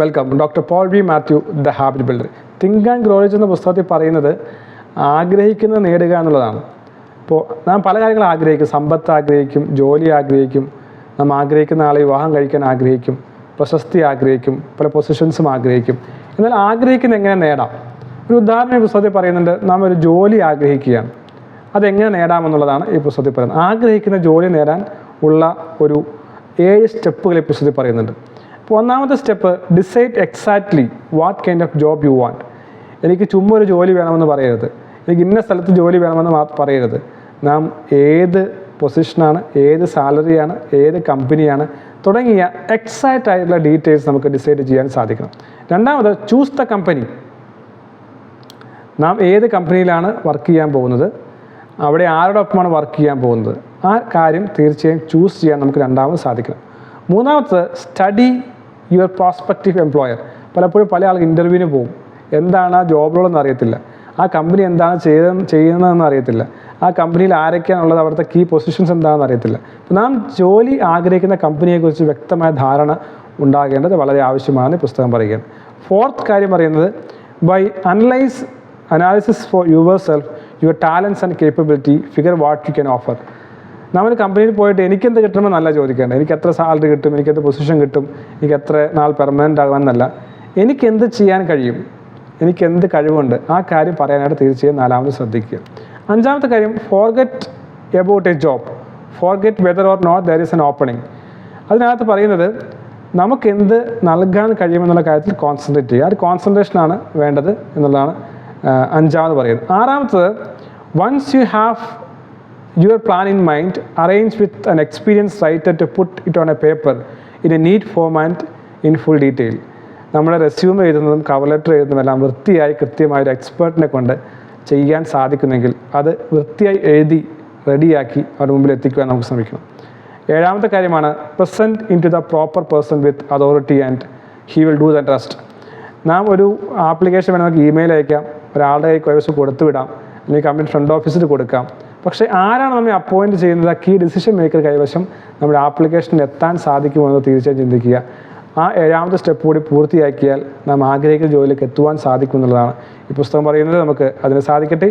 Welcome. Doctor Paul V Mathew, the habit builder. Think and grow rich എന്ന പുസ്തകത്തിൽ പറയുന്നത് ആഗ്രഹിക്കുന്നത് നേടുക എന്നുള്ളതാണ്. ഇപ്പോൾ നാം പല കാര്യങ്ങൾ ആഗ്രഹിക്കും. സമ്പത്ത് ആഗ്രഹിക്കും, ജോലി ആഗ്രഹിക്കും, നാം ആഗ്രഹിക്കുന്ന ആളെ വിവാഹം കഴിക്കാൻ ആഗ്രഹിക്കും, പ്രശസ്തി ആഗ്രഹിക്കും, പല പൊസിഷൻസും ആഗ്രഹിക്കും. എന്നാൽ ആഗ്രഹിക്കുന്നത് എങ്ങനെ നേടാം? ഒരു ഉദാഹരണം ഈ പുസ്തകത്തിൽ പറയുന്നുണ്ട്. നാം ഒരു ജോലി ആഗ്രഹിക്കുകയാണ്, അതെങ്ങനെ നേടാമെന്നുള്ളതാണ് ഈ പുസ്തകത്തിൽ പറയുന്നത്. ആഗ്രഹിക്കുന്ന ജോലി നേടാൻ ഉള്ള ഒരു 7 സ്റ്റെപ്പുകൾ ഈ പുസ്തകത്തിൽ പറയുന്നുണ്ട്. അപ്പോൾ ഒന്നാമത്തെ step, decide exactly what kind of job you want. എനിക്ക് ചുമ്മാ ഒരു ജോലി വേണമെന്ന് പറയരുത്, എനിക്ക് ഇന്ന സ്ഥലത്ത് ജോലി വേണമെന്ന് പറയരുത്. നാം ഏത് പൊസിഷനാണ്, ഏത് സാലറിയാണ്, ഏത് കമ്പനിയാണ് തുടങ്ങിയ എക്സാക്റ്റ് ആയിട്ടുള്ള ഡീറ്റെയിൽസ് നമുക്ക് ഡിസൈഡ് ചെയ്യാൻ സാധിക്കണം. രണ്ടാമത്, ചൂസ് ദ കമ്പനി. നാം ഏത് കമ്പനിയിലാണ് വർക്ക് ചെയ്യാൻ പോകുന്നത്, അവിടെ ആരോടൊപ്പമാണ് വർക്ക് ചെയ്യാൻ പോകുന്നത്, ആ കാര്യം തീർച്ചയായും ചൂസ് ചെയ്യാൻ നമുക്ക് രണ്ടാമത് സാധിക്കണം. മൂന്നാമത്തത്, സ്റ്റഡി യുവർ പ്രോസ്പെക്റ്റീവ് എംപ്ലോയർ. പലപ്പോഴും പല ആൾക്ക് ഇൻ്റർവ്യൂവിന് പോകും, എന്താണ് ആ ജോബ് റോളെന്ന് അറിയത്തില്ല, ആ കമ്പനി എന്താണ് ചെയ്യുന്നതെന്ന് അറിയത്തില്ല, ആ കമ്പനിയിൽ ആരൊക്കെയാണുള്ളത്, അവിടുത്തെ കീ പൊസിഷൻസ് എന്താണെന്ന് അറിയത്തില്ല. അപ്പോൾ നാം ജോലി ആഗ്രഹിക്കുന്ന കമ്പനിയെക്കുറിച്ച് വ്യക്തമായ ധാരണ ഉണ്ടാകേണ്ടത് വളരെ ആവശ്യമാണെന്ന് പുസ്തകം പറയുകയാണ്. ഫോർത്ത് കാര്യം പറയുന്നത്, by analysis for yourself, your talents and capability, figure what you can offer. നമ്മൾ കമ്പനിയിൽ പോയിട്ട് എനിക്കെന്ത് കിട്ടണമെന്ന് നല്ല ചോദിക്കേണ്ടത്. എനിക്ക് എത്ര സാലറി കിട്ടും, എനിക്കെന്ത് പൊസിഷൻ കിട്ടും, എനിക്ക് എത്ര നാൾ പെർമനൻ്റ് ആകുമെന്നല്ല, എനിക്കെന്ത് ചെയ്യാൻ കഴിയും, എനിക്കെന്ത് കഴിവുണ്ട്, ആ കാര്യം പറയാനായിട്ട് തീർച്ചയായും നാലാമത് ശ്രദ്ധിക്കുക. അഞ്ചാമത്തെ കാര്യം, forget about a job, forget whether or not there is an opening. അതിനകത്ത് പറയുന്നത് നമുക്കെന്ത് നൽകാൻ കഴിയുമെന്നുള്ള കാര്യത്തിൽ കോൺസെൻട്രേറ്റ് ചെയ്യുക. ആ ഒരു കോൺസെൻട്രേഷനാണ് വേണ്ടത് എന്നുള്ളതാണ് അഞ്ചാമത് പറയുന്നത്. ആറാമത്തത്, once you have your plan in mind, arrange with an experience writer to put it on a paper in a neat form and in full detail. നമ്മുടെ റെസ്യൂം എഴുതുന്നതും കവർ ലെറ്റർ എഴുതുന്നതുമെല്ലാം വൃത്തിയായി കൃത്യമായ ഒരു എക്സ്പേർട്ടിനെ കൊണ്ട് ചെയ്യാൻ സാധിക്കുന്നെങ്കിൽ അത് വൃത്തിയായി എഴുതി റെഡിയാക്കി അവരുടെ മുമ്പിൽ എത്തിക്കുവാൻ നമുക്ക് ശ്രമിക്കണം. ഏഴാമത്തെ കാര്യമാണ്, present in to the proper person with authority and he will do the trust. നാം ഒരു ആപ്ലിക്കേഷൻ വേണം, നമുക്ക് ഇമെയിൽ അയക്കാം, ഒരാളുടെ കൈവശം കൊടുത്തു വിടാം, അല്ലെങ്കിൽ കമ്പനി ഫ്രണ്ട് ഓഫീസിൽ കൊടുക്കാം. പക്ഷേ ആരാണ് നമ്മെ അപ്പോയിൻറ്റ് ചെയ്യുന്നത്, ആ കീ ഡിസിഷൻ മേക്കർ കൈവശം നമ്മുടെ ആപ്ലിക്കേഷനിൽ എത്താൻ സാധിക്കുമോ എന്ന് തീർച്ചയായും ചിന്തിക്കുക. ആ ഏഴാമത്തെ സ്റ്റെപ്പ് കൂടി പൂർത്തിയാക്കിയാൽ നാം ആഗ്രഹിക്കുന്ന ജോലിയിലേക്ക് എത്തുവാൻ സാധിക്കും എന്നുള്ളതാണ് ഈ പുസ്തകം പറയുന്നത്. നമുക്ക് അതിന് സാധിക്കട്ടെ.